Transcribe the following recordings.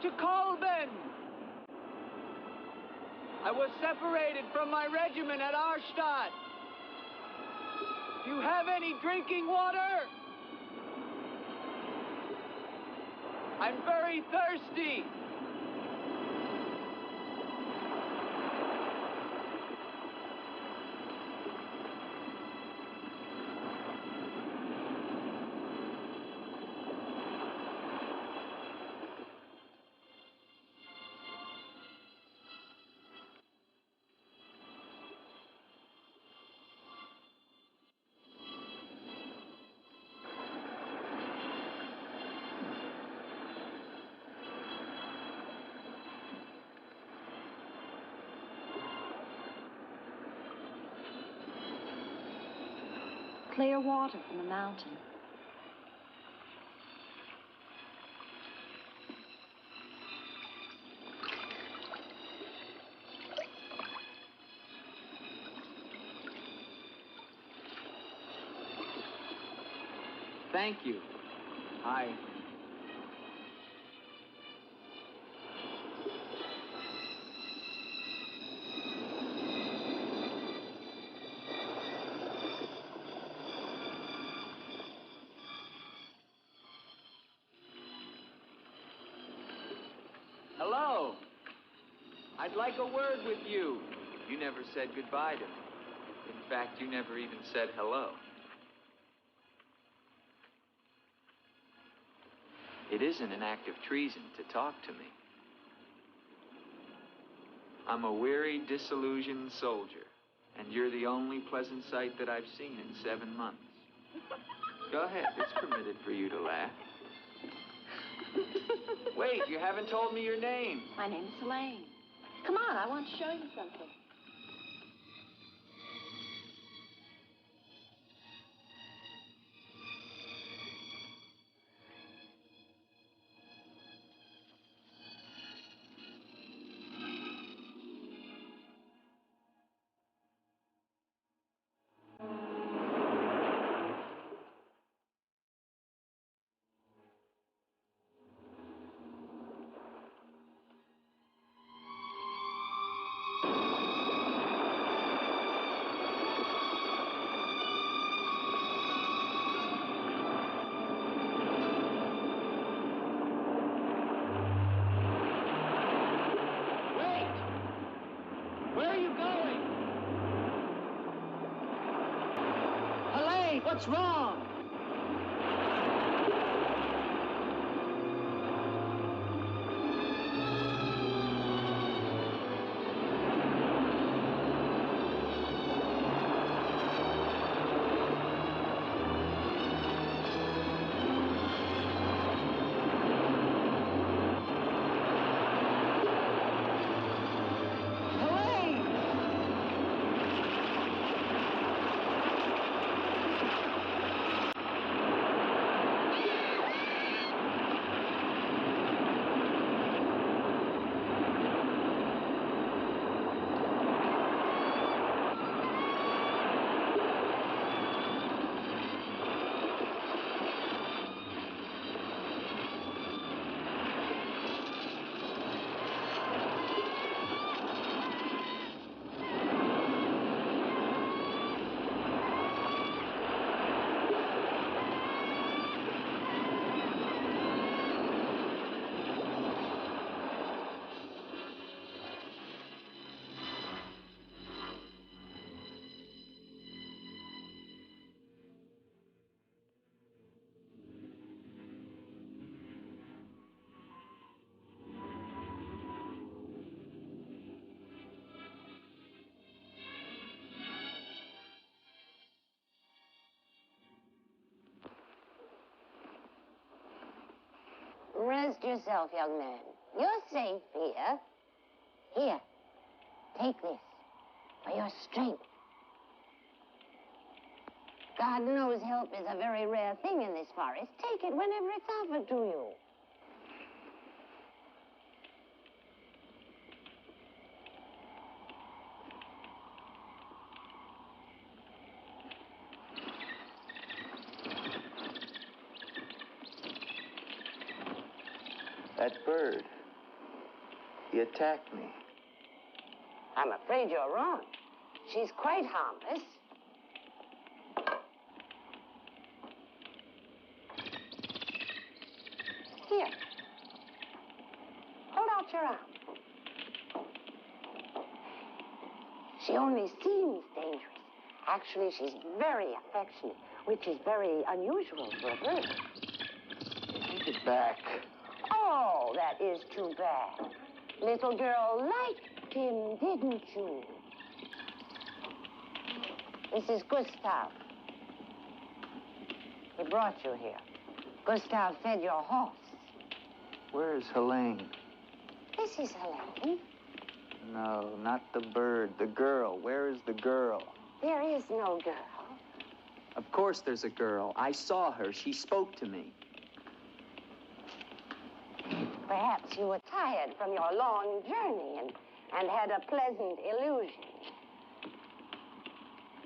to Kolben. I was separated from my regiment at Arstadt. Do you have any drinking water? I'm very thirsty. Clear water from the mountain. Thank you. Hello. I'd like a word with you. You never said goodbye to me. In fact, you never even said hello. It isn't an act of treason to talk to me. I'm a weary, disillusioned soldier, and you're the only pleasant sight that I've seen in 7 months. Go ahead, it's permitted for you to laugh. Wait, you haven't told me your name. My name's Helene. Come on, I want to show you something. What's wrong? Rest yourself, young man. You're safe here. Here, take this for your strength. God knows help is a very rare thing in this forest. Take it whenever it's offered to you. That bird, He attacked me. I'm afraid you're wrong. She's quite harmless. Here. Hold out your arm. She only seems dangerous. Actually, she's very affectionate, which is very unusual for a bird. Take it back. Oh, that is too bad. Little girl liked him, didn't you? This is Gustav. He brought you here. Gustav fed your horse. Where's Helene? This is Helene. No, not the bird. The girl. Where is the girl? There is no girl. Of course there's a girl. I saw her. She spoke to me. Perhaps you were tired from your long journey and had a pleasant illusion.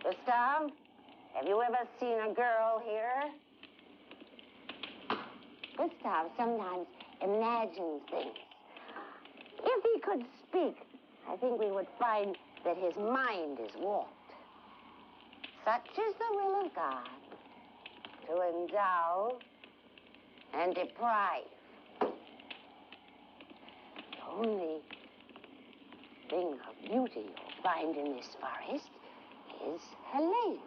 Gustav, have you ever seen a girl here? Gustav sometimes imagines things. If he could speak, I think we would find that his mind is warped. Such is the will of God, to endow and deprive. The only thing of beauty you'll find in this forest is Helene.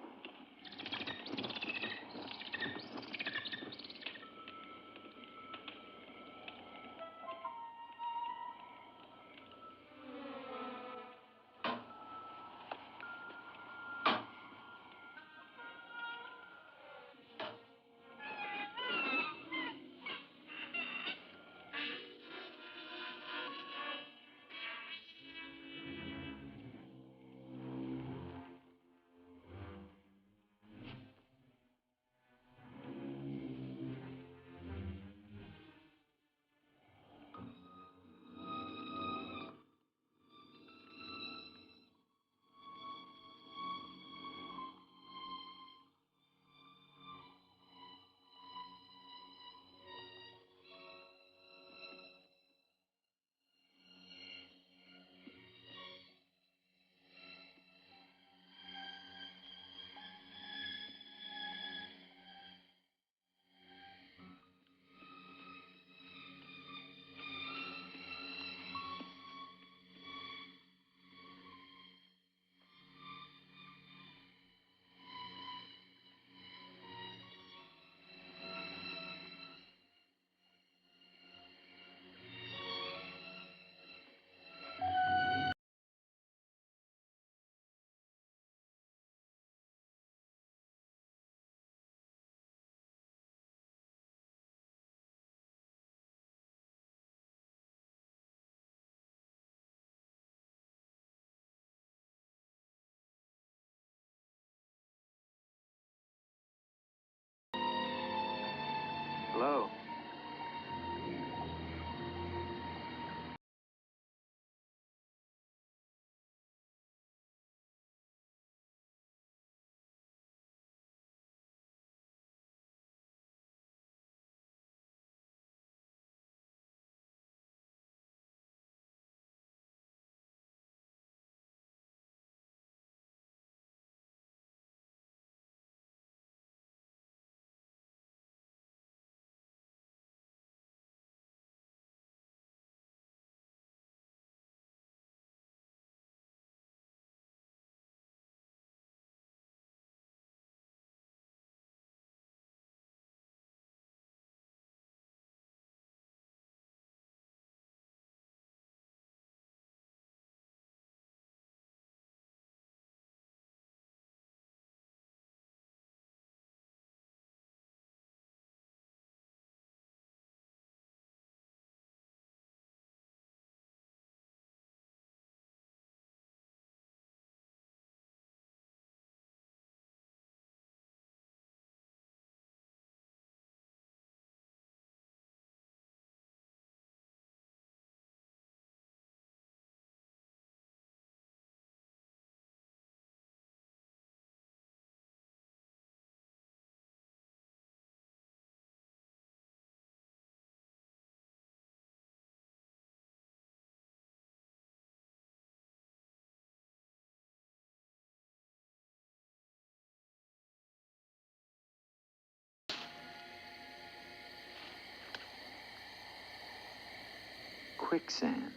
quicksand.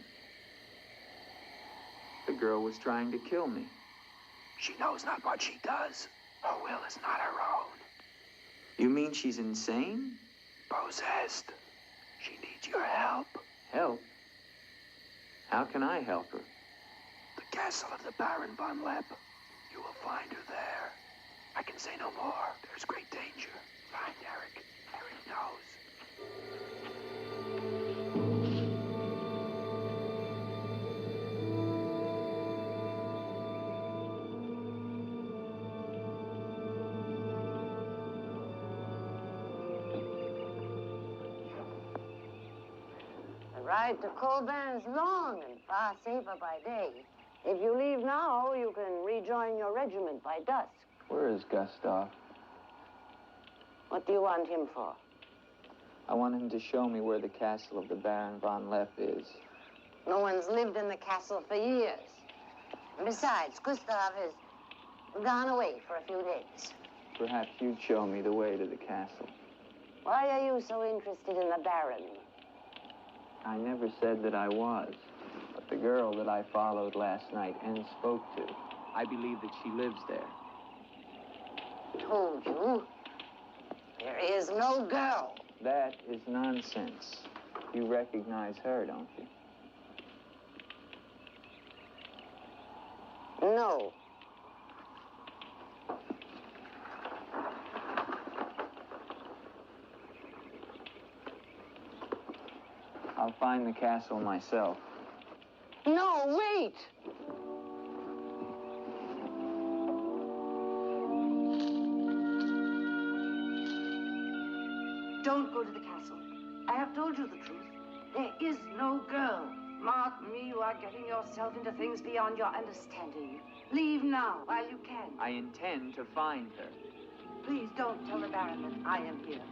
The girl was trying to kill me. She knows not what she does. Her will is not her own. You mean she's insane? Possessed. She needs your help. Help? How can I help her? The castle of the Baron von Leppe. You will find her there. I can say no more. There's great danger. Find Eric. Eric knows. The ride to Colbert is long and far safer by day. If you leave now, you can rejoin your regiment by dusk. Where is Gustav? What do you want him for? I want him to show me where the castle of the Baron von Leppe is. No one's lived in the castle for years. And besides, Gustav has gone away for a few days. Perhaps you'd show me the way to the castle. Why are you so interested in the Baron? I never said that I was. But the girl that I followed last night and spoke to, I believe that she lives there. Told you. There is no girl. That is nonsense. You recognize her, don't you? No. I'll find the castle myself. No, wait! Don't go to the castle. I have told you the truth. There is no girl. Mark me, you are getting yourself into things beyond your understanding. Leave now, while you can. I intend to find her. Please don't tell the Baron that I am here.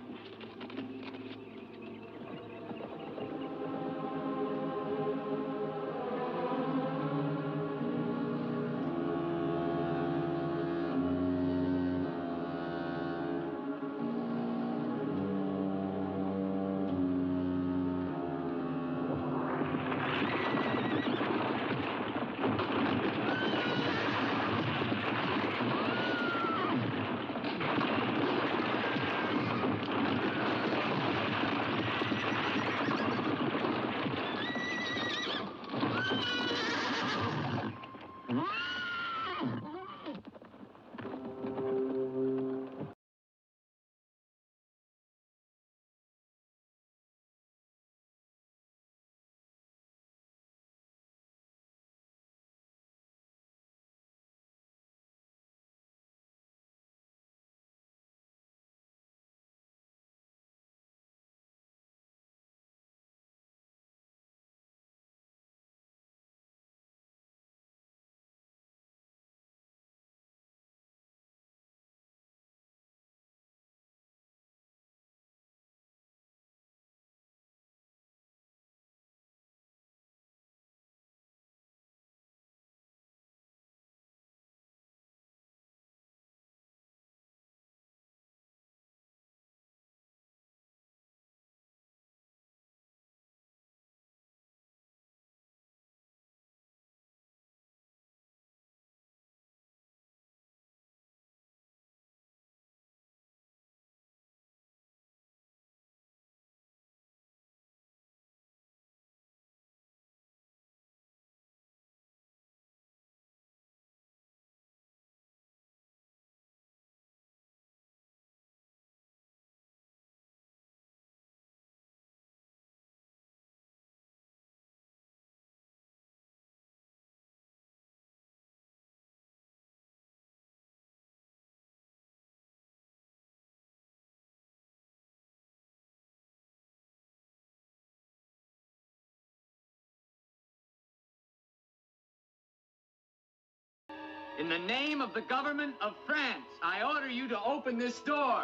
In the name of the government of France, I order you to open this door.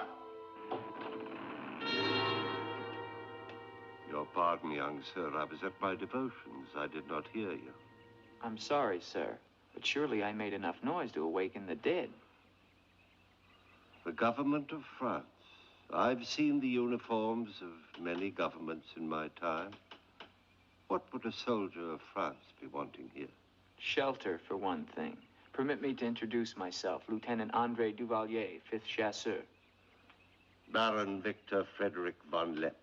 Your pardon, young sir. I was at my devotions. I did not hear you. I'm sorry, sir, but surely I made enough noise to awaken the dead. The government of France. I've seen the uniforms of many governments in my time. What would a soldier of France be wanting here? Shelter, for one thing. Permit me to introduce myself, Lieutenant Andre Duvalier, 5th Chasseur. Baron Victor Frederick von Leppe.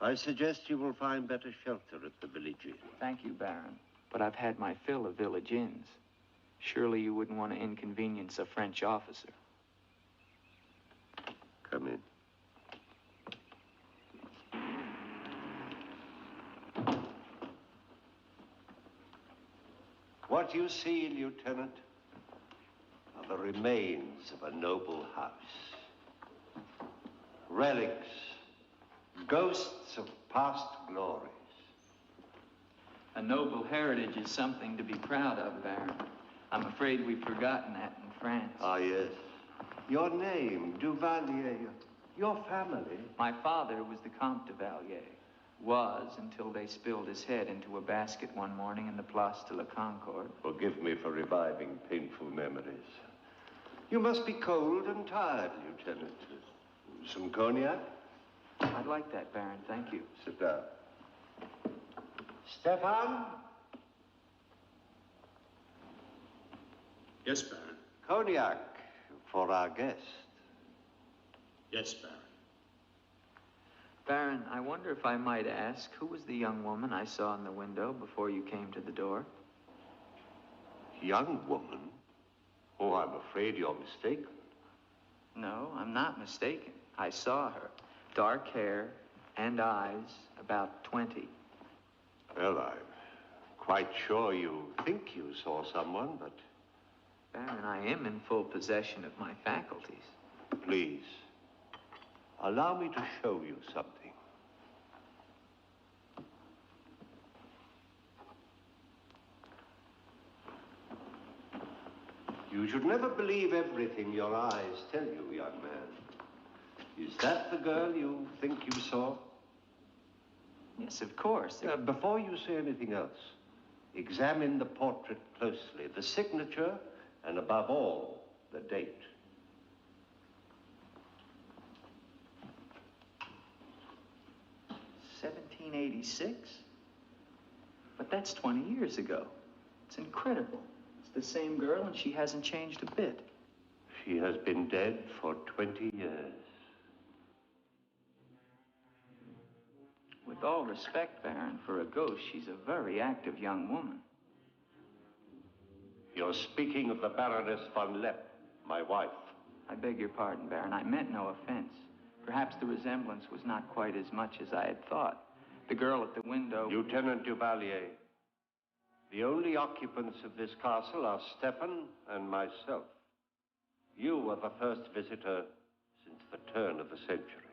I suggest you will find better shelter at the village inn. Thank you, Baron. But I've had my fill of village inns. Surely you wouldn't want to inconvenience a French officer. Come in. What you see, Lieutenant, are the remains of a noble house. Relics, ghosts of past glories. A noble heritage is something to be proud of, Baron. I'm afraid we've forgotten that in France. Ah, yes. Your name, Duvalier, your family. My father was the Comte Duvalier. Was until they spilled his head into a basket one morning in the Place de la Concorde. Forgive me for reviving painful memories. You must be cold and tired, Lieutenant. Some cognac? I'd like that, Baron. Thank you. Sit down. Stefan? Yes, Baron. Cognac for our guest. Yes, Baron. Baron, I wonder if I might ask, who was the young woman I saw in the window before you came to the door? Young woman? Oh, I'm afraid you're mistaken. No, I'm not mistaken. I saw her. Dark hair and eyes, about 20. Well, I'm quite sure you think you saw someone, but... Baron, I am in full possession of my faculties. Please, allow me to show you something. You should never believe everything your eyes tell you, young man. Is that the girl you think you saw? Yes, of course. Before you say anything else, examine the portrait closely, the signature, and above all, the date. $1786? But that's 20 years ago. It's incredible. It's the same girl, and she hasn't changed a bit. She has been dead for 20 years. With all respect, Baron, for a ghost, she's a very active young woman. You're speaking of the Baroness von Leppe, my wife. I beg your pardon, Baron. I meant no offense. Perhaps the resemblance was not quite as much as I had thought. The girl at the window... Lieutenant Duvalier, the only occupants of this castle are Stefan and myself. You are the first visitor since the turn of the century.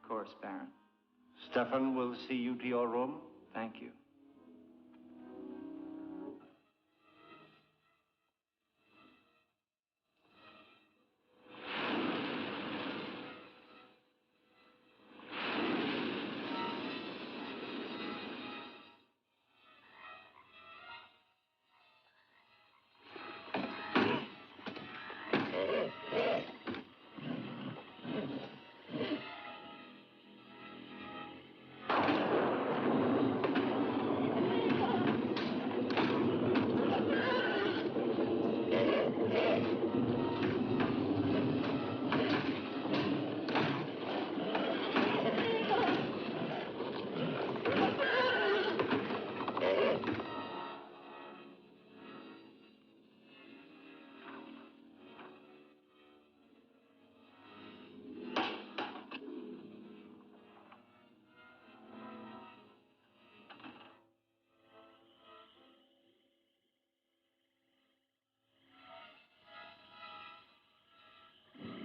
Of course, Baron. Stefan will see you to your room. Thank you.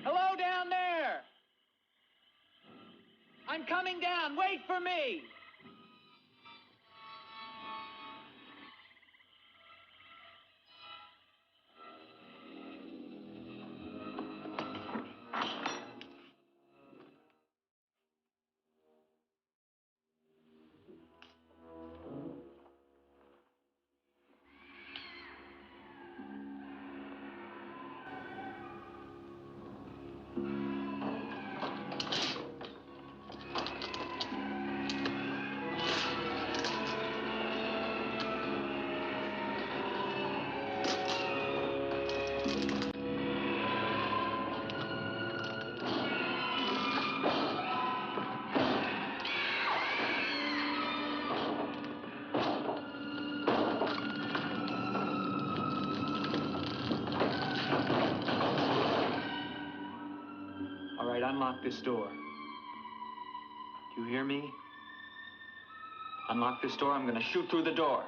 Hello down there! I'm coming down. Wait for me! All right, unlock this door. Do you hear me? Unlock this door, I'm gonna shoot through the door.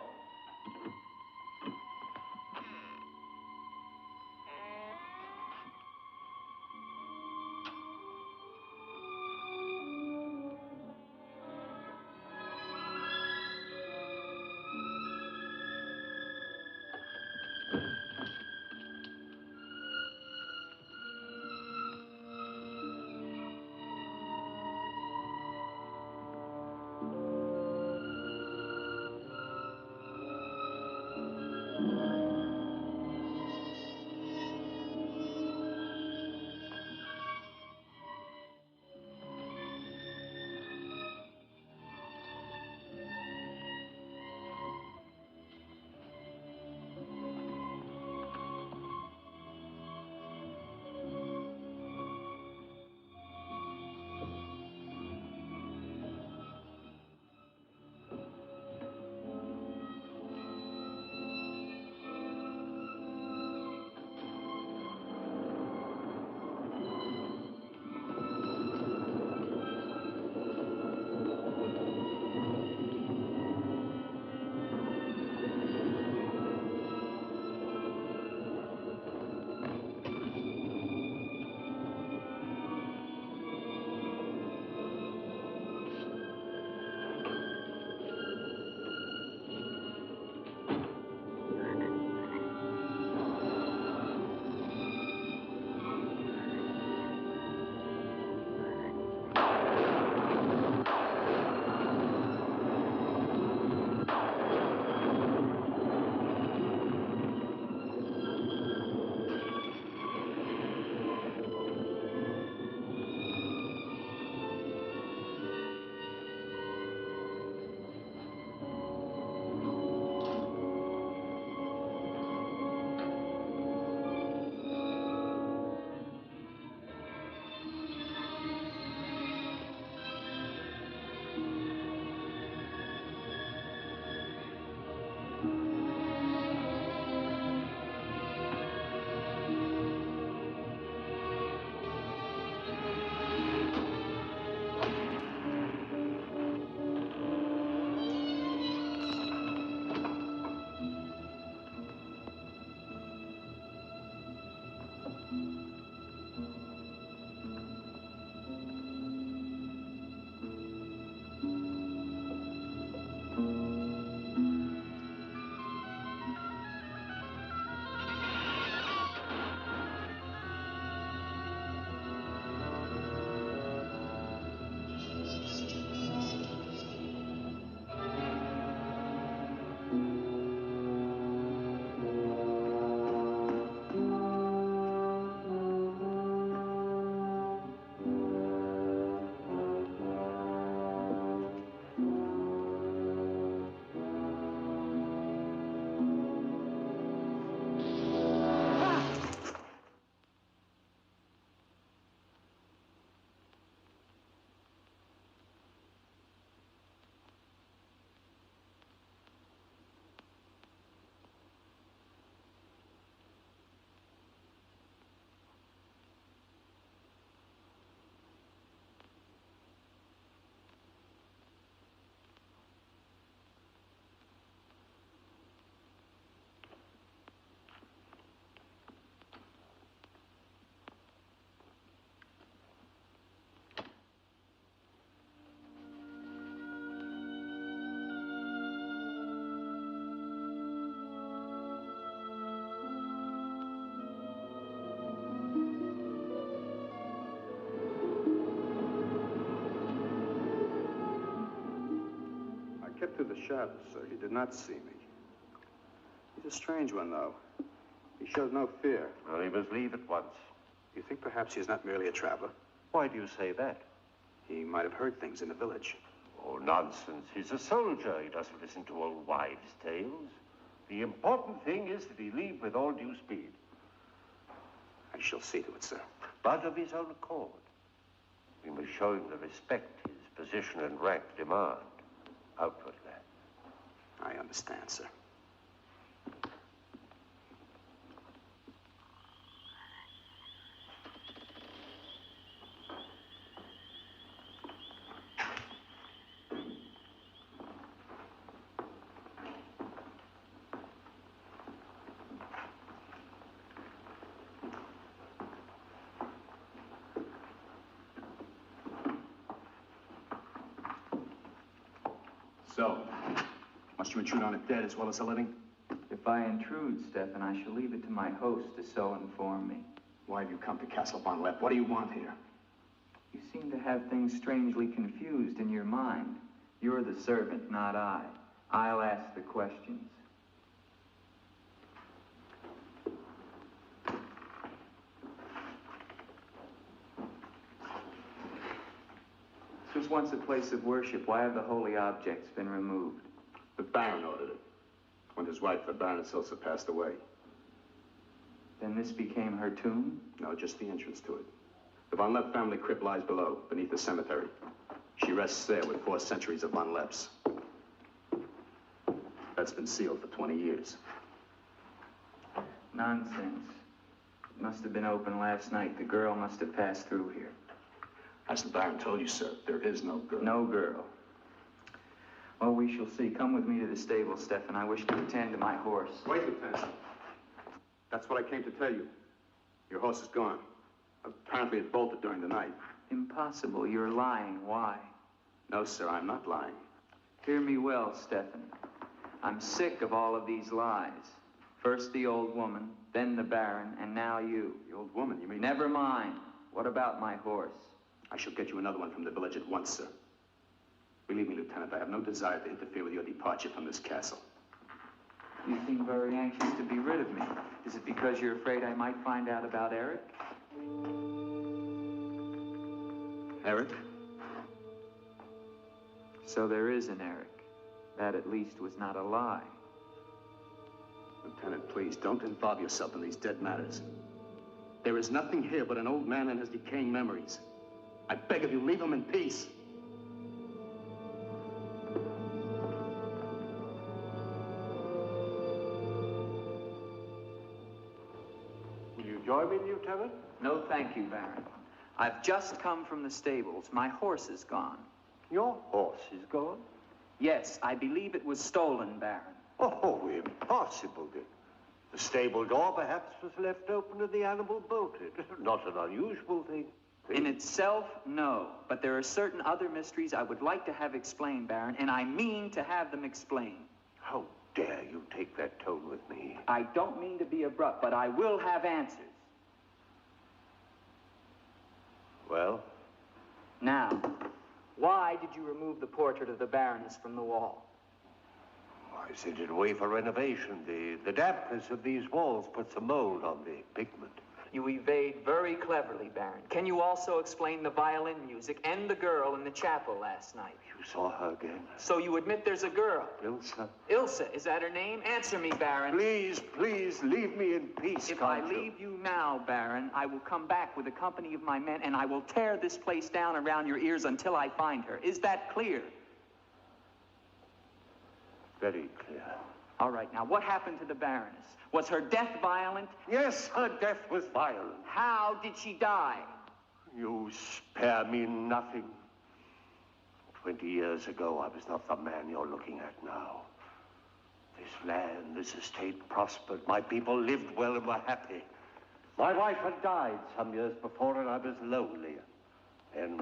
Kept through the shadows, sir. He did not see me. He's a strange one, though. He showed no fear. Well, he must leave at once. You think perhaps he's not merely a traveler? Why do you say that? He might have heard things in the village. Oh, nonsense. He's a soldier. He doesn't listen to old wives' tales. The important thing is that he leave with all due speed. shall see to it, sir. But of his own accord. We must show him the respect his position and rank demand outwardly. I understand, sir. So, must you intrude on a dead as well as a living? If I intrude, Stefan, I shall leave it to my host to so inform me. Why have you come to Castle von Leppe? What do you want here? You seem to have things strangely confused in your mind. You're the servant, not I. I'll ask the questions. This was once a place of worship. Why have the holy objects been removed? The Baron ordered it. When his wife, the Baroness Ilsa, passed away. Then this became her tomb? No, just the entrance to it. The von Leppe family crypt lies below, beneath the cemetery. She rests there with 4 centuries of von Leppes. That's been sealed for 20 years. Nonsense. It must have been open last night. The girl must have passed through here. As the Baron told you, sir, there is no girl. No girl. Well, we shall see. Come with me to the stable, Stefan. I wish to attend to my horse. Wait, Lieutenant. That's what I came to tell you. Your horse is gone. Apparently it bolted during the night. Impossible. You're lying. Why? No, sir, I'm not lying. Hear me well, Stefan. I'm sick of all of these lies. First the old woman, then the Baron, and now you. The old woman, you mean? Never mind. What about my horse? I shall get you another one from the village at once, sir. Believe me, Lieutenant, I have no desire to interfere with your departure from this castle. You seem very anxious to be rid of me. Is it because you're afraid I might find out about Eric? Eric? So there is an Eric. That at least was not a lie. Lieutenant, please, don't involve yourself in these dead matters. There is nothing here but an old man and his decaying memories. I beg of you, leave him in peace. Will you join me, Lieutenant? No, thank you, Baron. I've just come from the stables. My horse is gone. Your horse is gone? Yes, I believe it was stolen, Baron. Oh, impossible, Dick. The stable door perhaps was left open and the animal bolted. Not an unusual thing. In itself, no. But there are certain other mysteries I would like to have explained, Baron, and I mean to have them explained. How dare you take that tone with me? I don't mean to be abrupt, but I will have answers. Well? Now, why did you remove the portrait of the Baroness from the wall? I sent it away for renovation. The dampness of these walls puts a mold on the pigment. You evade very cleverly, Baron. Can you also explain the violin music and the girl in the chapel last night? You saw her again? So you admit there's a girl? Ilsa. Ilsa, is that her name? Answer me, Baron. Please, please, leave me in peace, If I leave you now, Baron, I will come back with a company of my men, and I will tear this place down around your ears until I find her. Is that clear? Very clear. All right, now, what happened to the Baroness? Was her death violent? Yes, her death was violent. How did she die? You spare me nothing. 20 years ago, I was not the man you're looking at now. This land, this estate prospered. My people lived well and were happy. My wife had died some years before, and I was lonely. And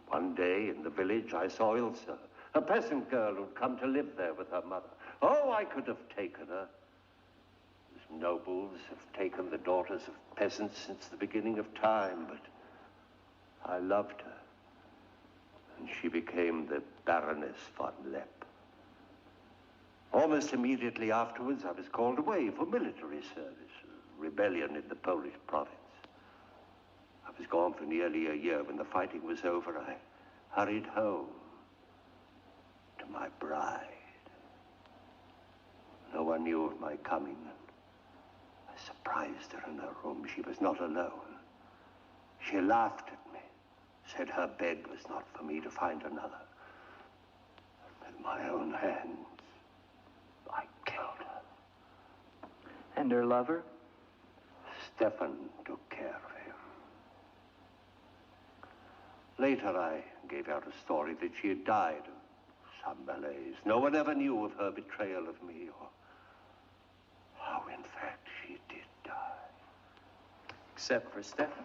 one day in the village, I saw Ilsa, a peasant girl who'd come to live there with her mother. Oh, I could have taken her. As nobles have taken the daughters of peasants since the beginning of time, but I loved her. And she became the Baroness von Leppe. Almost immediately afterwards, I was called away for military service, a rebellion in the Polish province. I was gone for nearly a year. When the fighting was over, I hurried home to my bride. No one knew of my coming, and I I surprised her in her room. She was not alone. She laughed at me, said her bed was not for me to find another. And with my own hands, I killed her. And her lover? Stefan took care of him. Later, I gave out a story that she had died of some malaise. No one ever knew of her betrayal of me, or how, in fact, she did die. Except for Stefan.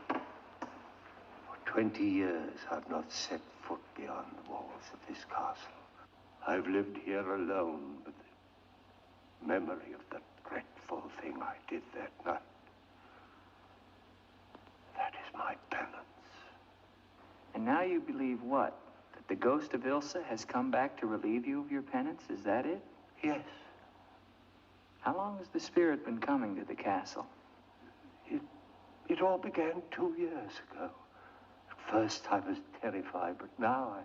For 20 years, I've not set foot beyond the walls of this castle. I've lived here alone with the memory of the dreadful thing I did that night. That is my penance. And now you believe what? That the ghost of Ilsa has come back to relieve you of your penance? Is that it? Yes. How long has the spirit been coming to the castle? It all began 2 years ago. At first I was terrified, but now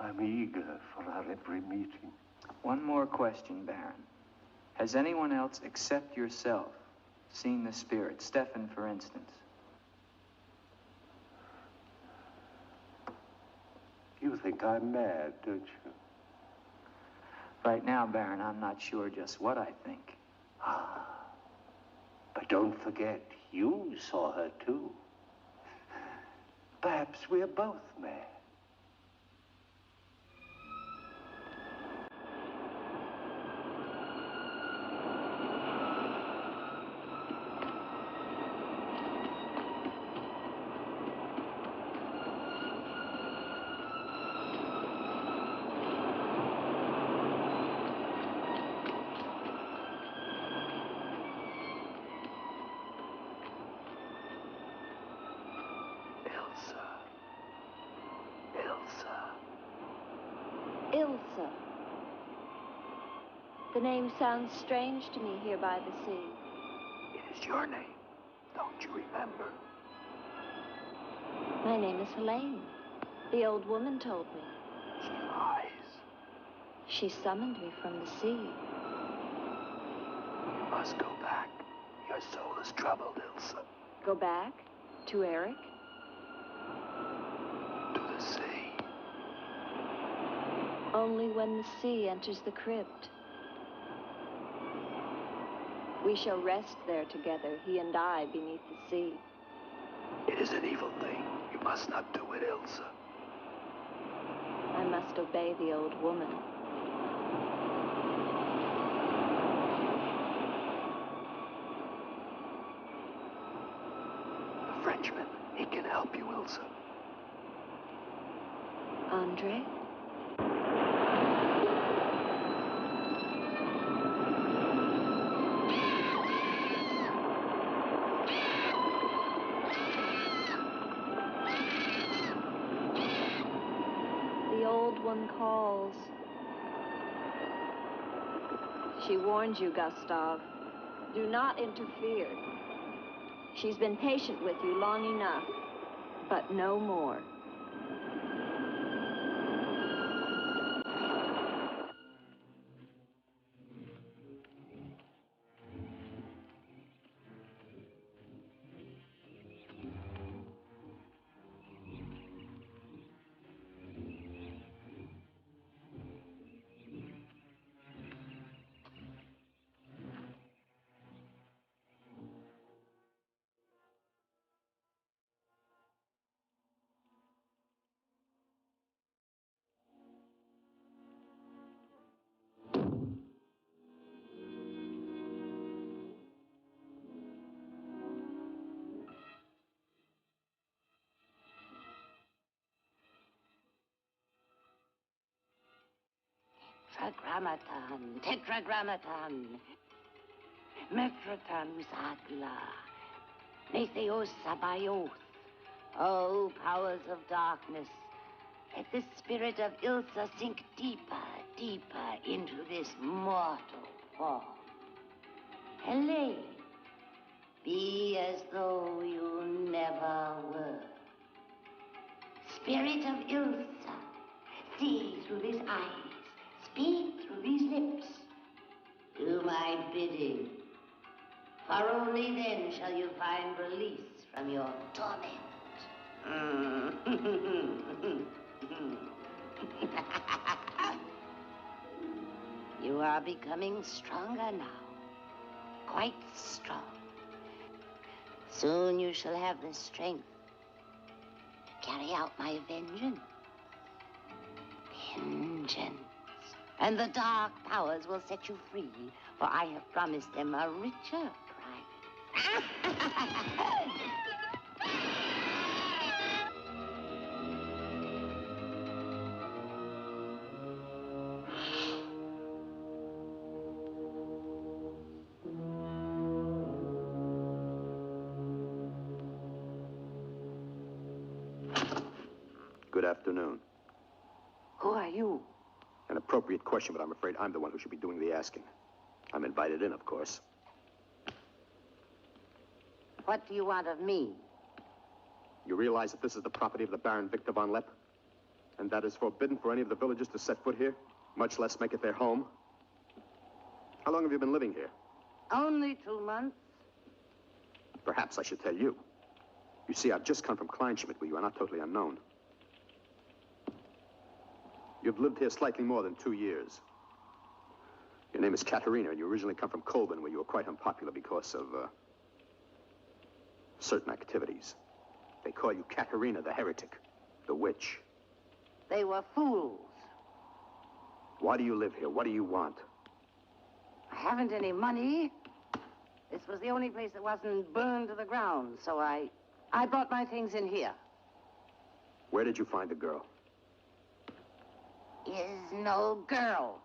I'm eager for our every meeting. One more question, Baron. Has anyone else except yourself seen the spirit? Stefan, for instance. You think I'm mad, don't you? Right now, Baron, I'm not sure just what I think. Ah. But don't forget, you saw her too. Perhaps we're both mad. Ilsa. The name sounds strange to me here by the sea. It is your name. Don't you remember? My name is Helene. The old woman told me. She lies. She summoned me from the sea. You must go back. Your soul is troubled, Ilsa. Go back? To Eric? To the sea. Only when the sea enters the crypt. We shall rest there together, he and I, beneath the sea. It is an evil thing. You must not do it, Ilsa. I must obey the old woman. The Frenchman, he can help you, Ilsa. Andre? The old one calls. She warns you, Gustav. Do not interfere. She's been patient with you long enough, but no more. Tetragrammaton, tetragrammaton. Metroton usatla. Netheos sabayoth. O powers of darkness, let the spirit of Ilsa sink deeper, deeper into this mortal form. Helene, be as though you never were. Spirit of Ilsa, see through these eyes, speak through these lips. Do my bidding, For only then shall you find release from your torment. You are becoming stronger now. Quite strong. Soon you shall have the strength to carry out my vengeance. Vengeance. And the dark powers will set you free, for I have promised them a richer prize. Good afternoon. Who are you? An appropriate question, but I'm afraid I'm the one who should be doing the asking. I'm invited in, of course. What do you want of me? You realize that this is the property of the Baron Victor von Leppe? And that is forbidden for any of the villagers to set foot here, much less make it their home? How long have you been living here? Only 2 months. Perhaps I should tell you. You see, I've just come from Kleinschmidt, where you are not totally unknown. You've lived here slightly more than 2 years. Your name is Katerina, and you originally come from Colburn, where you were quite unpopular because of, certain activities. They call you Katerina the heretic, the witch. They were fools. Why do you live here? What do you want? I haven't any money. This was the only place that wasn't burned to the ground, so I brought my things in here. Where did you find the girl? Is no girl.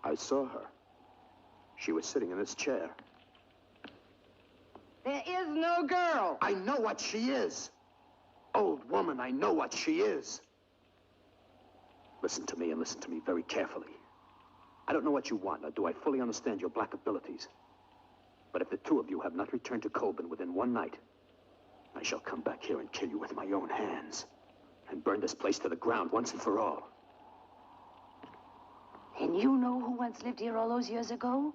I saw her. She was sitting in this chair. There is no girl. I know what she is. Old woman, I know what she is. Listen to me, and listen to me very carefully. I don't know what you want, nor do I fully understand your black abilities. But if the two of you have not returned to Colburn within one night, I shall come back here and kill you with my own hands, and burn this place to the ground once and for all. And you know who once lived here all those years ago?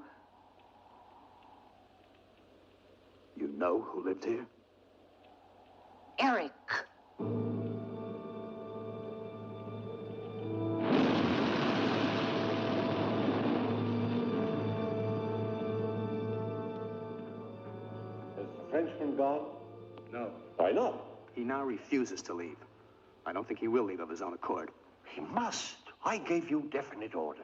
You know who lived here? Eric. Has the Frenchman gone? No. Why not? He now refuses to leave. I don't think he will leave of his own accord. He must. I gave you definite orders.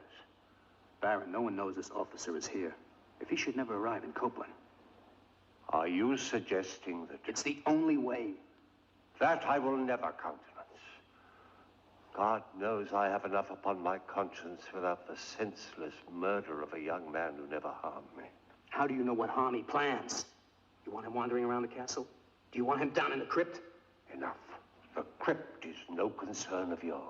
Baron, no one knows this officer is here. If he should never arrive in Copeland. Are you suggesting that... It's the only way. That I will never countenance. God knows I have enough upon my conscience without the senseless murder of a young man who never harmed me. How do you know what harm he plans? You want him wandering around the castle? Do you want him down in the crypt? Enough. The crypt is no concern of yours.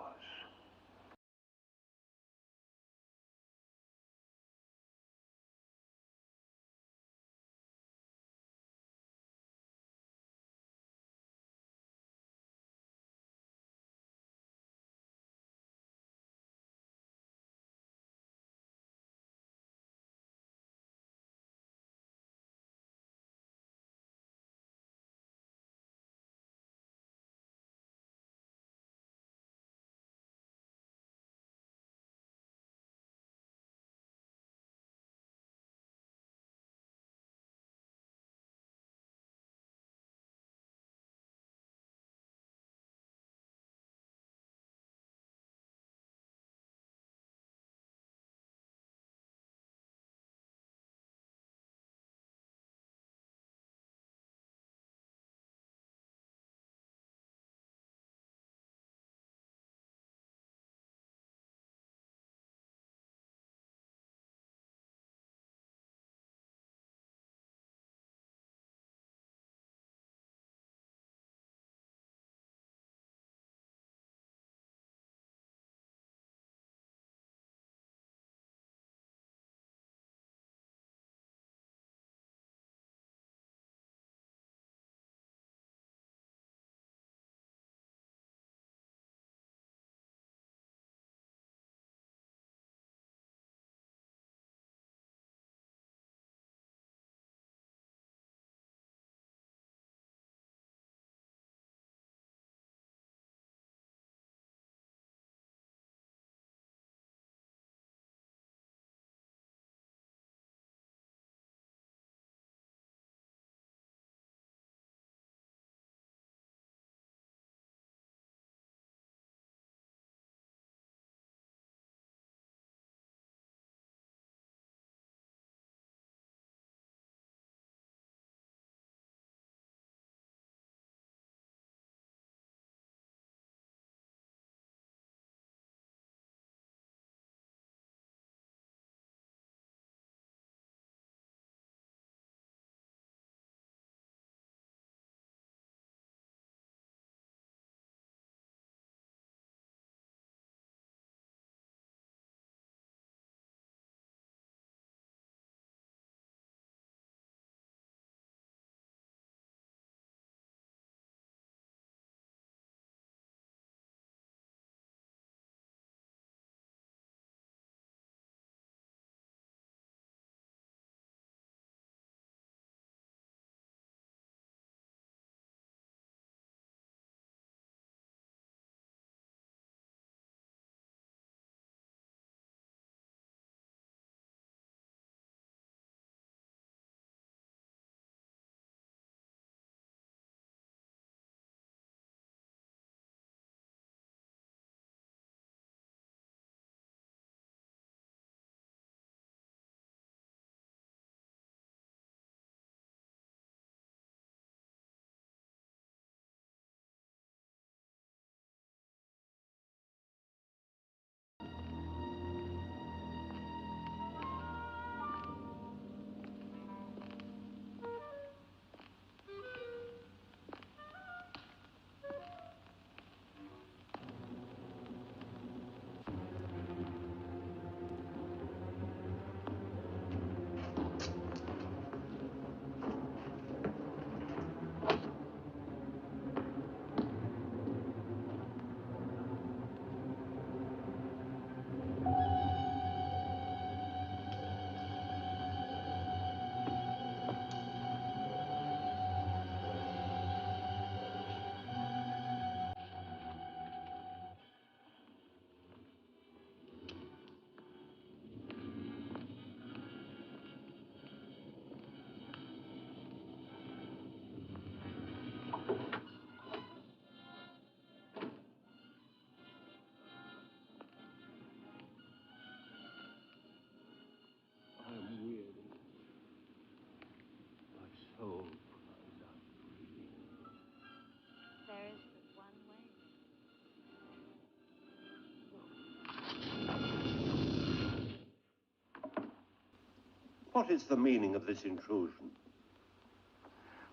What is the meaning of this intrusion?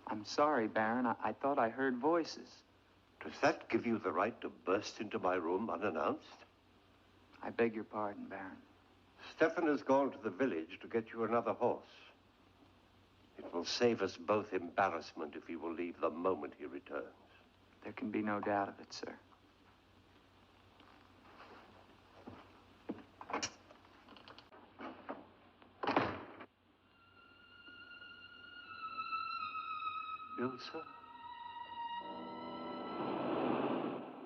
I'm sorry, Baron. I thought I heard voices. Does that give you the right to burst into my room unannounced? I beg your pardon, Baron. Stefan has gone to the village to get you another horse. It will save us both embarrassment if he will leave the moment he returns. There can be no doubt of it, sir. Ilsa?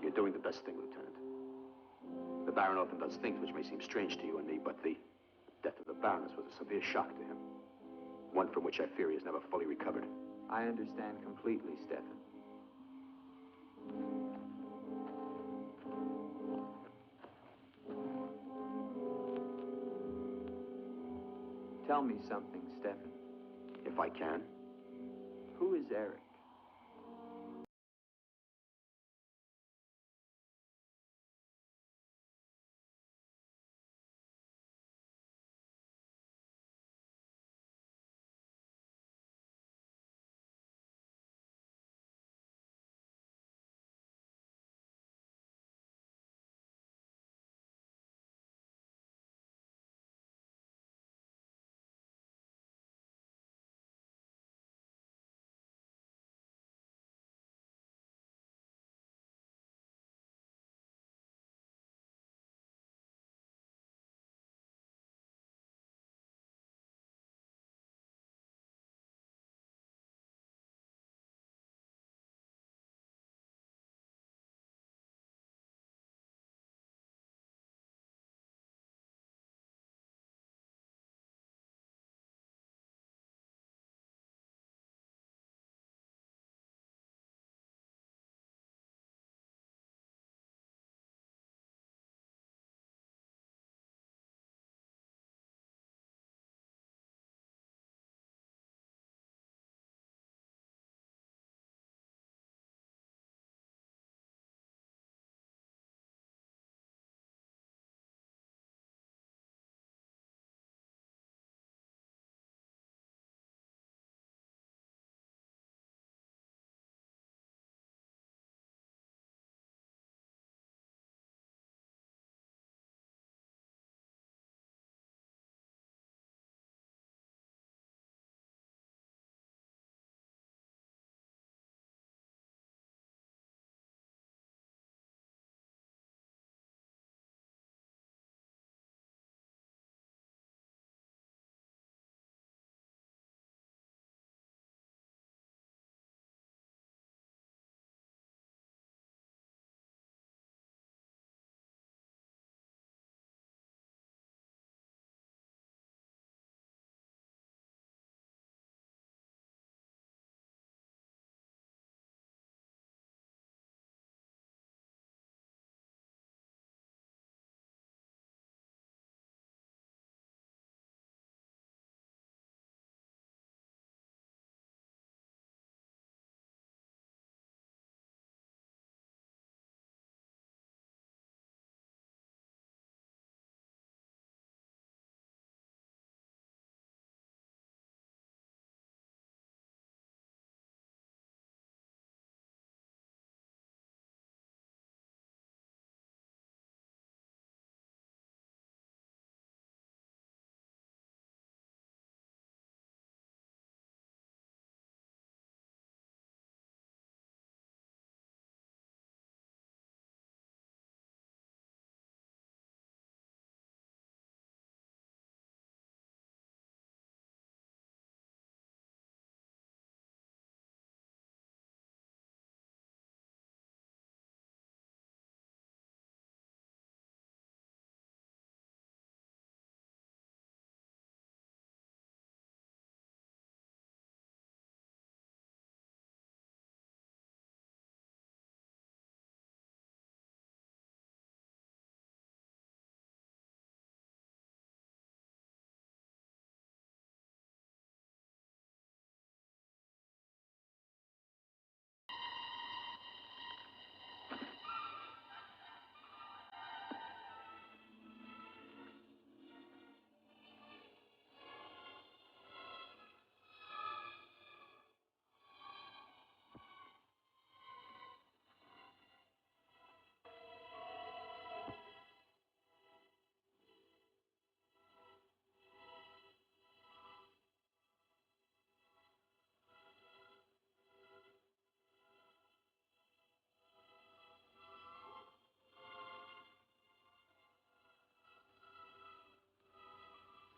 You're doing the best thing, Lieutenant. The Baron often does things which may seem strange to you and me, but the death of the Baroness was a severe shock to him. One from which I fear he has never fully recovered. I understand completely, Stefan. Tell me something, Stefan. If I can. Who is Eric?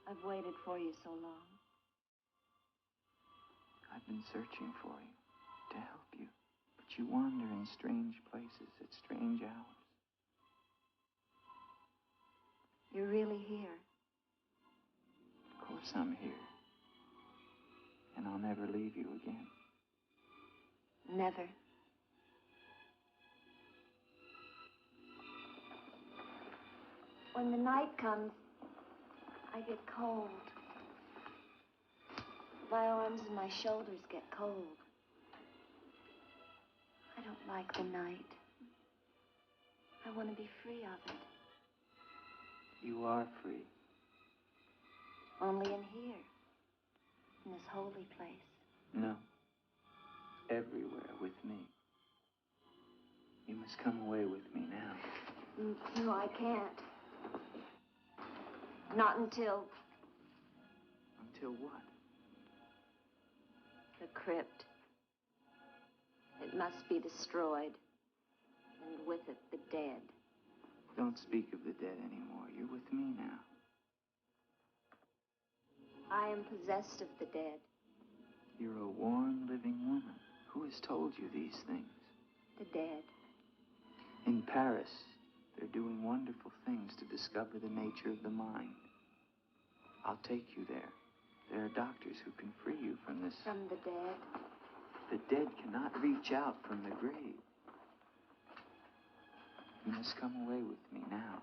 I've waited for you so long. I've been searching for you, to help you. But you wander in strange places at strange hours. You're really here. Of course I'm here. And I'll never leave you again. Never. When the night comes, I get cold. My arms and my shoulders get cold. I don't like the night. I want to be free of it. You are free. Only in here. In this holy place. No. Everywhere with me. You must come away with me now. No, I can't. Not until... Until what? The crypt. It must be destroyed. And with it, the dead. Don't speak of the dead anymore. You're with me now. I am possessed of the dead. You're a warm, living woman. Who has told you these things? The dead. In Paris, they're doing wonderful things to discover the nature of the mind. I'll take you there. There are doctors who can free you from this. From the dead? The dead cannot reach out from the grave. You must come away with me now.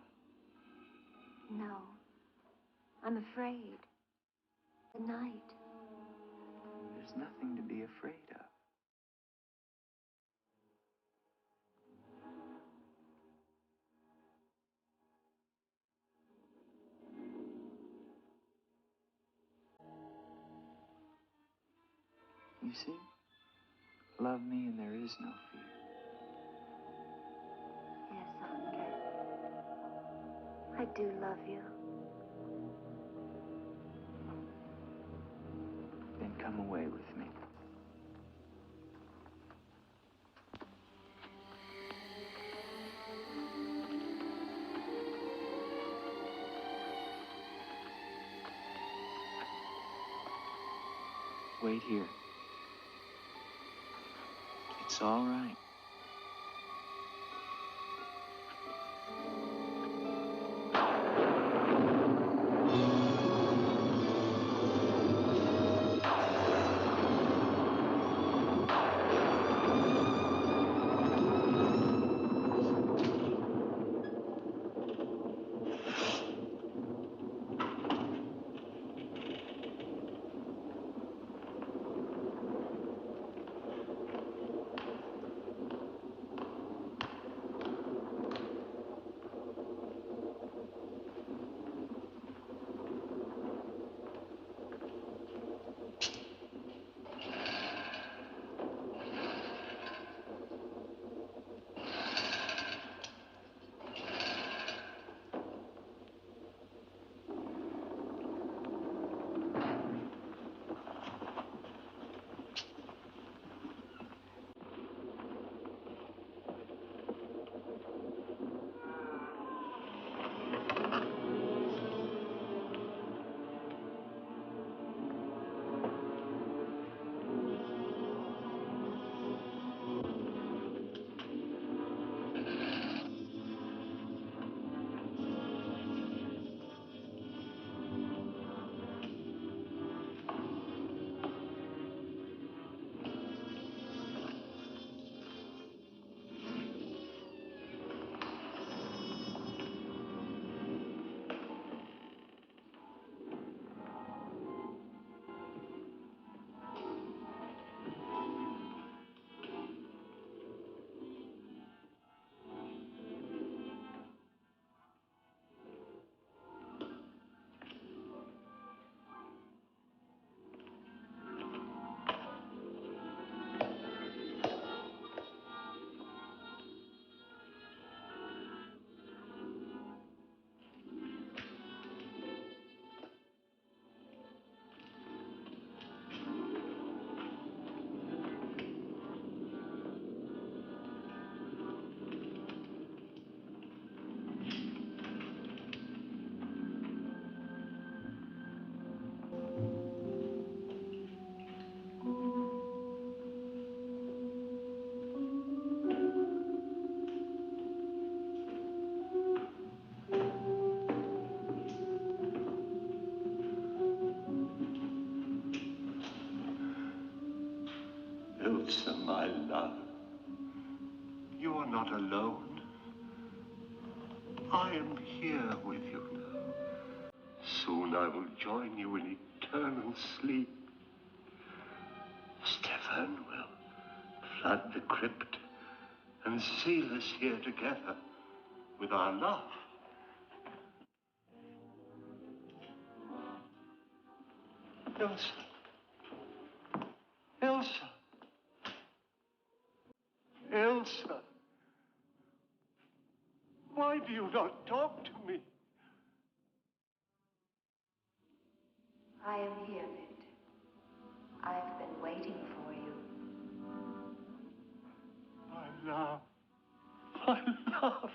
No. I'm afraid. The night. There's nothing to be afraid of. You see? Love me and there is no fear. Yes, Andre. I do love you. Then come away with me. Wait here. It's all right. Ilsa, my love, you are not alone. I am here with you now. Soon I will join you in eternal sleep. Stefan will flood the crypt and seal us here together with our love. Ilsa. Ilsa. Ilsa. Why do you not talk to me? I am here, Victor. I've been waiting for you. My love. My love.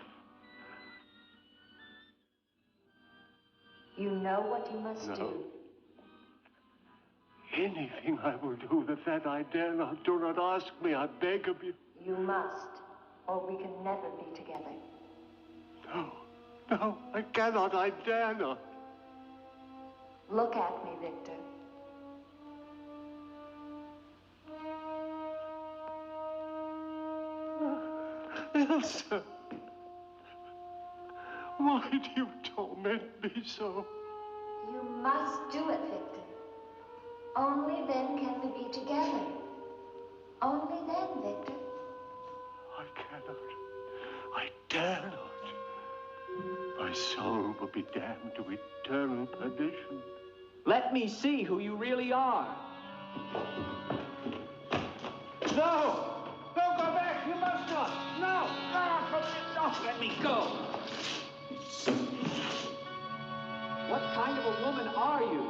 You know what you must do. Anything I will do that I dare not. Do not ask me, I beg of you. You must, or we can never be together. No, no, I cannot, I dare not. Look at me, Victor. Ilsa, why do you torment me so? You must do it, Victor. Only then can we be together. Only then, Victor. I cannot. I dare not. My soul will be damned to eternal perdition. Let me see who you really are. No! Don't go back! You must not! No! No! Let me go! What kind of a woman are you?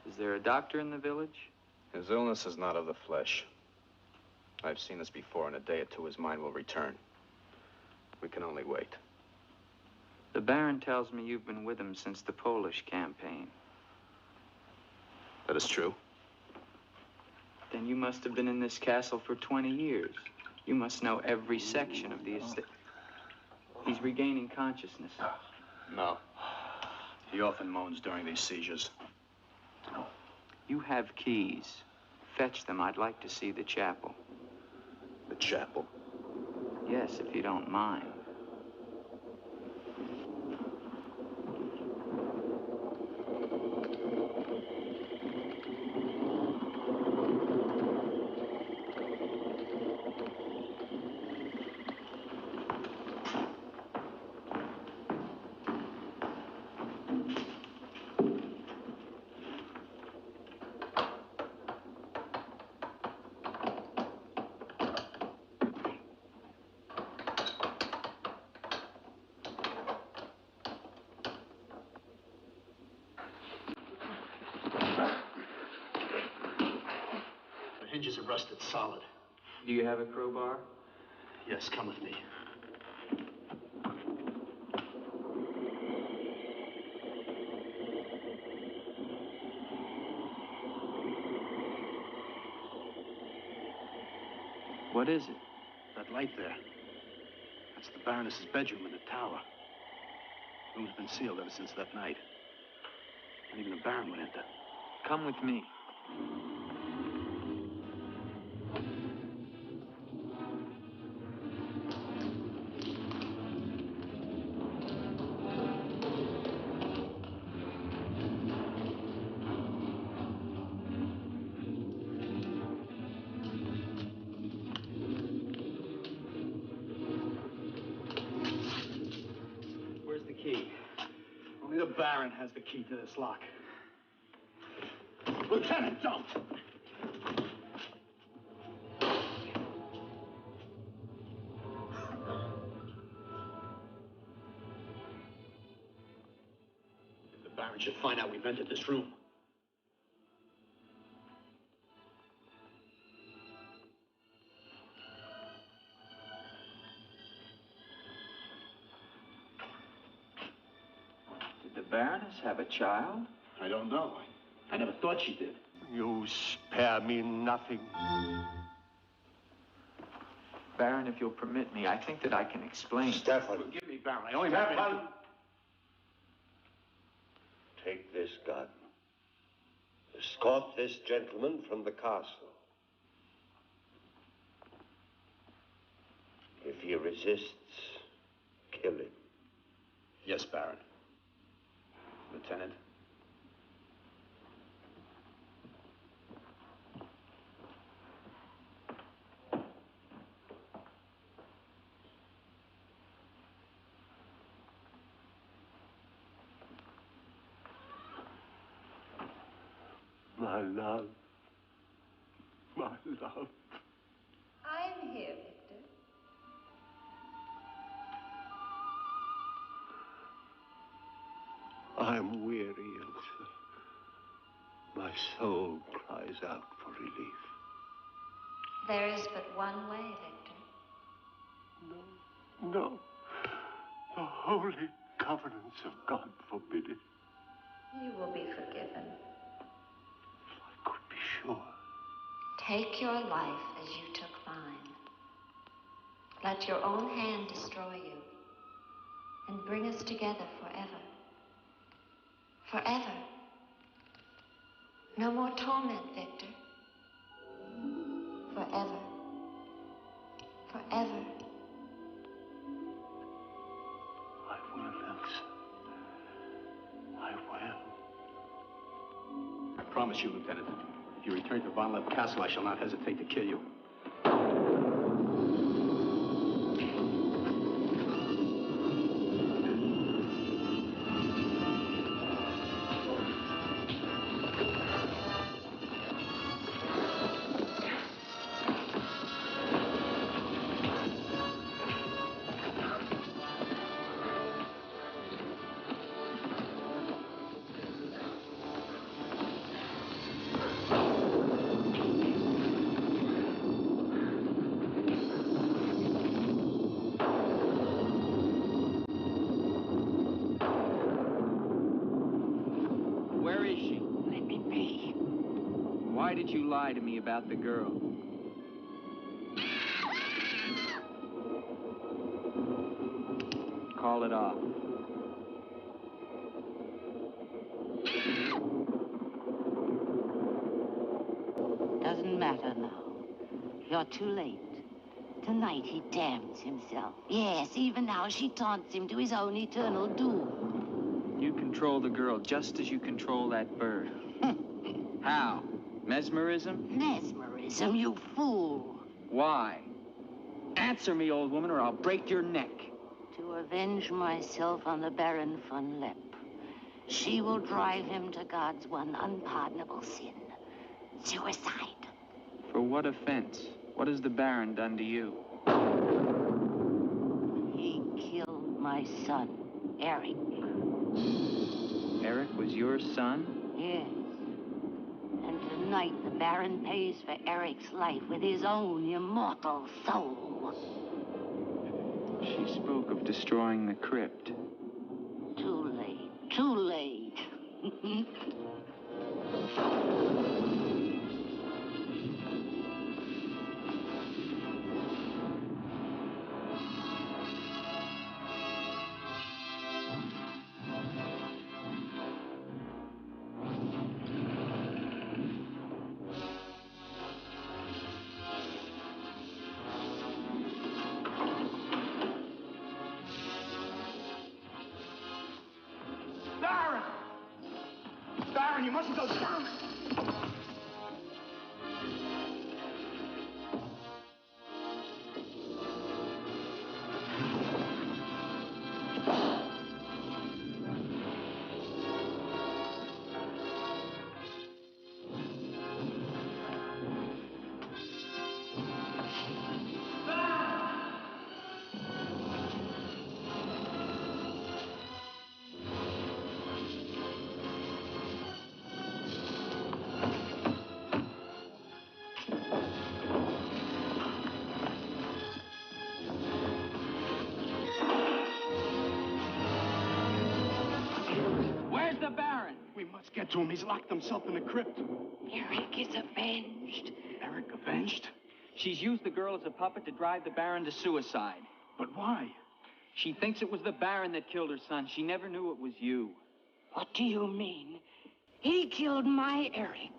Is there a doctor in the village? His illness is not of the flesh. I've seen this before. In a day or two, his mind will return. We can only wait. The Baron tells me you've been with him since the Polish campaign. That is true. Then you must have been in this castle for 20 years. You must know every section of the estate. He's regaining consciousness. No. He often moans during these seizures. You have keys. Fetch them. I'd like to see the chapel. The chapel? Yes, if you don't mind. The hinges are rusted solid. Do you have a crowbar? Yes, come with me. What is it? That light there. That's the Baroness's bedroom in the tower. The room's been sealed ever since that night. Not even the Baron would enter. Come with me. Where's the key? Only the Baron has the key to this lock. Lieutenant, don't! If the Baron should find out we've entered this room, Baroness have a child? I don't know. I never thought she did. You spare me nothing. Baron, if you'll permit me, I think that I can explain. Stefan. Forgive me, Baron. I only have Stefan! Take this gun. Escort this gentleman from the castle. If he resists, kill him. Yes, Baron. Lieutenant. My love. My love. I'm here, Victor. I'm weary, Ilsa. My soul cries out for relief. There is but one way, Victor. No. The holy covenants of God forbid it. You will be forgiven. If I could be sure. Take your life as you took mine. Let your own hand destroy you and bring us together forever. Forever. No more torment, Victor. Forever. Forever. I will, Ilsa. I will. I promise you, Lieutenant. If you return to Von Leppe Castle, I shall not hesitate to kill you. Why did you lie to me about the girl? Call it off. Doesn't matter now. You're too late. Tonight he damns himself. Yes, even now she taunts him to his own eternal doom. You control the girl just as you control that bird. How? Mesmerism? Mesmerism, you fool. Why? Answer me, old woman, or I'll break your neck. To avenge myself on the Baron von Leppe. She will drive him to God's one unpardonable sin. Suicide. For what offense? What has the Baron done to you? He killed my son, Eric. Eric was your son? Yes. And tonight the Baron pays for Eric's life with his own immortal soul. She spoke of destroying the crypt. Too late. Too late. Baron, you mustn't go down. Let's get to him. He's locked himself in the crypt. Eric is avenged. Eric avenged? She's used the girl as a puppet to drive the Baron to suicide. But why? She thinks it was the Baron that killed her son. She never knew it was you. What do you mean? He killed my Eric.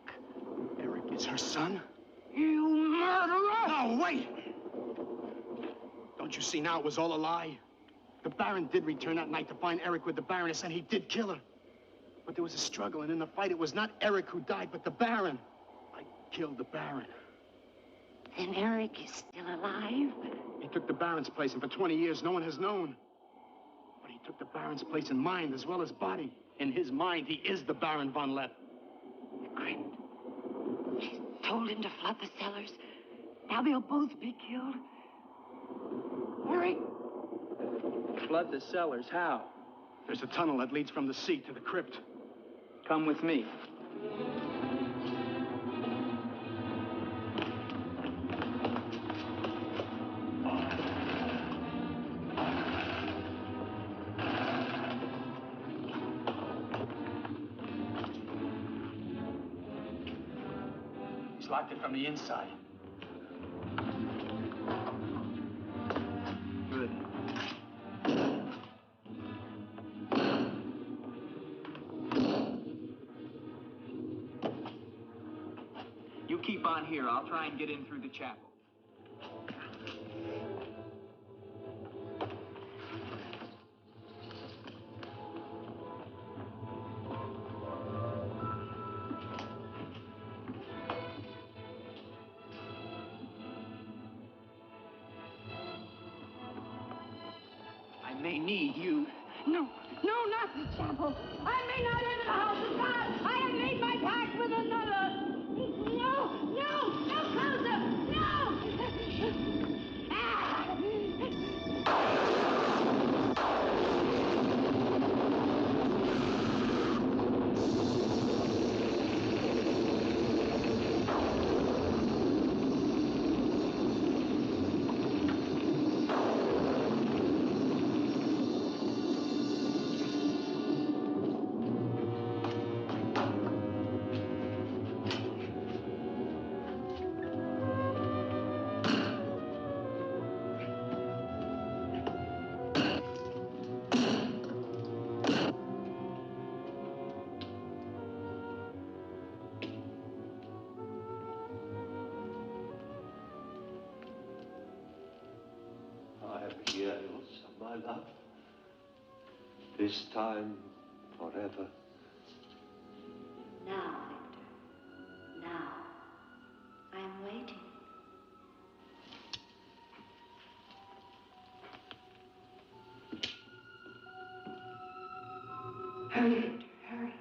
Eric is her son? You murderer! No, wait! Don't you see now it was all a lie? The Baron did return that night to find Eric with the Baroness, and he did kill her. But there was a struggle, and in the fight, it was not Eric who died, but the Baron. I killed the Baron. Then Eric is still alive? He took the Baron's place, and for 20 years, no one has known. But he took the Baron's place in mind as well as body. In his mind, he is the Baron von Leppe. The crypt. She's told him to flood the cellars. Now they'll both be killed. Eric! Flood the cellars? How? There's a tunnel that leads from the sea to the crypt. Come with me. He's locked it from the inside. Good. You keep on here. I'll try and get in through the chapel. I may need you. No, not the chapel. I may not enter the house of God. I have made my pact with another. No closer. No! Ah! Here, Ilsa, my love. This time, forever. Now, Victor. Now. I am waiting. Hurry, Victor, hurry.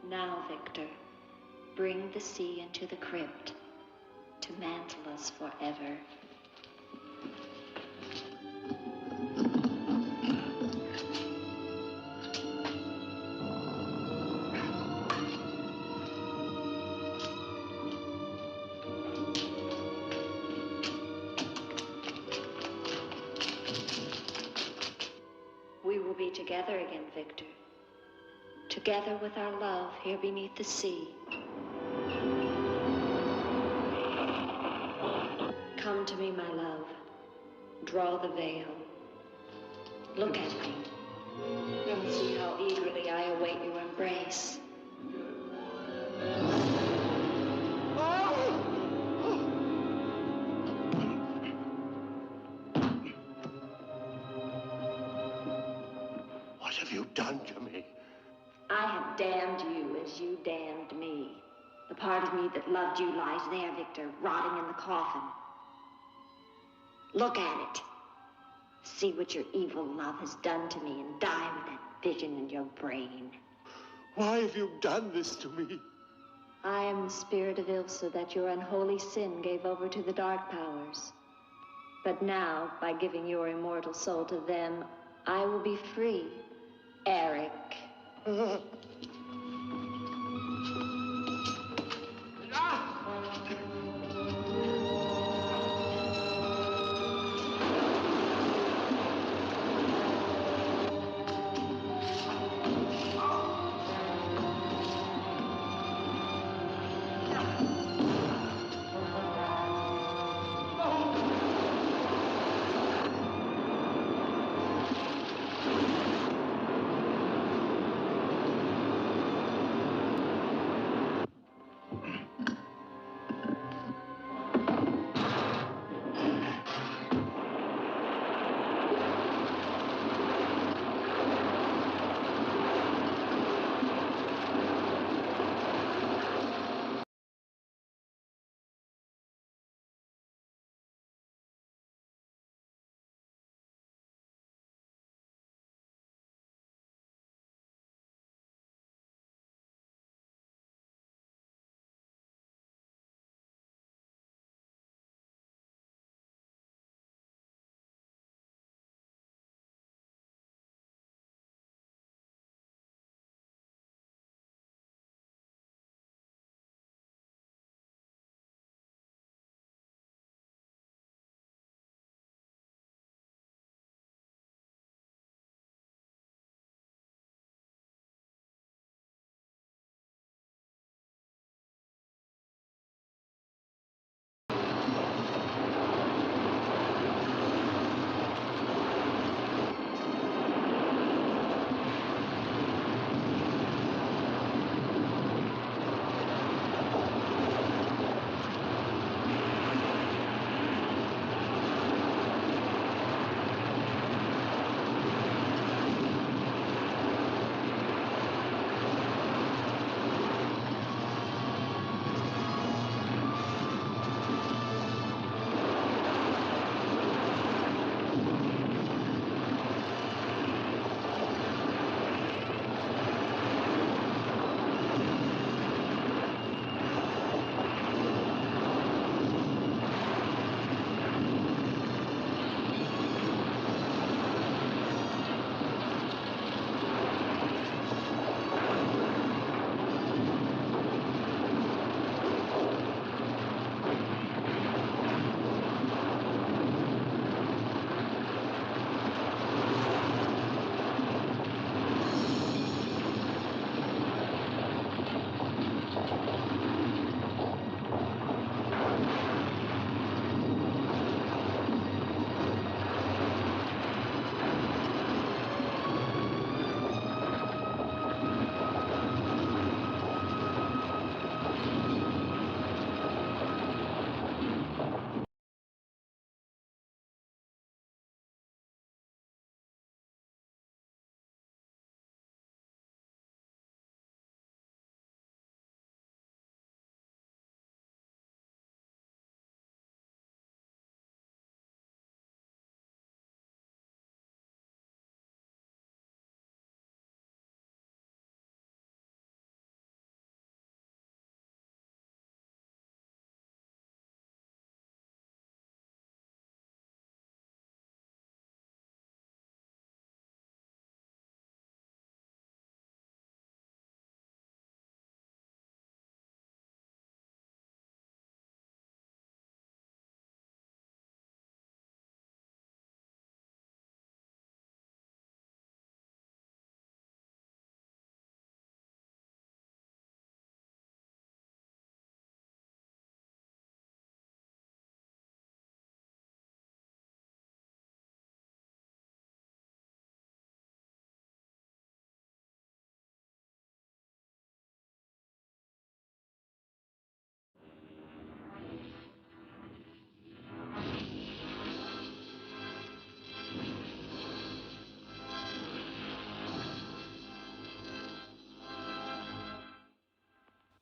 Now, Victor, bring the sea into the crypt to mantle us forever. We will be together again, Victor. Together with our love here beneath the sea. Come to me, my love. Draw the veil. Look at me. And see how eagerly I await your embrace. What have you done to me? I have damned you as you damned me. The part of me that loved you lies there, Victor, rotting in the coffin. Look at it. See what your evil love has done to me and die with that vision in your brain. Why have you done this to me? I am the spirit of Ilsa that your unholy sin gave over to the dark powers. But now, by giving your immortal soul to them, I will be free. Eric.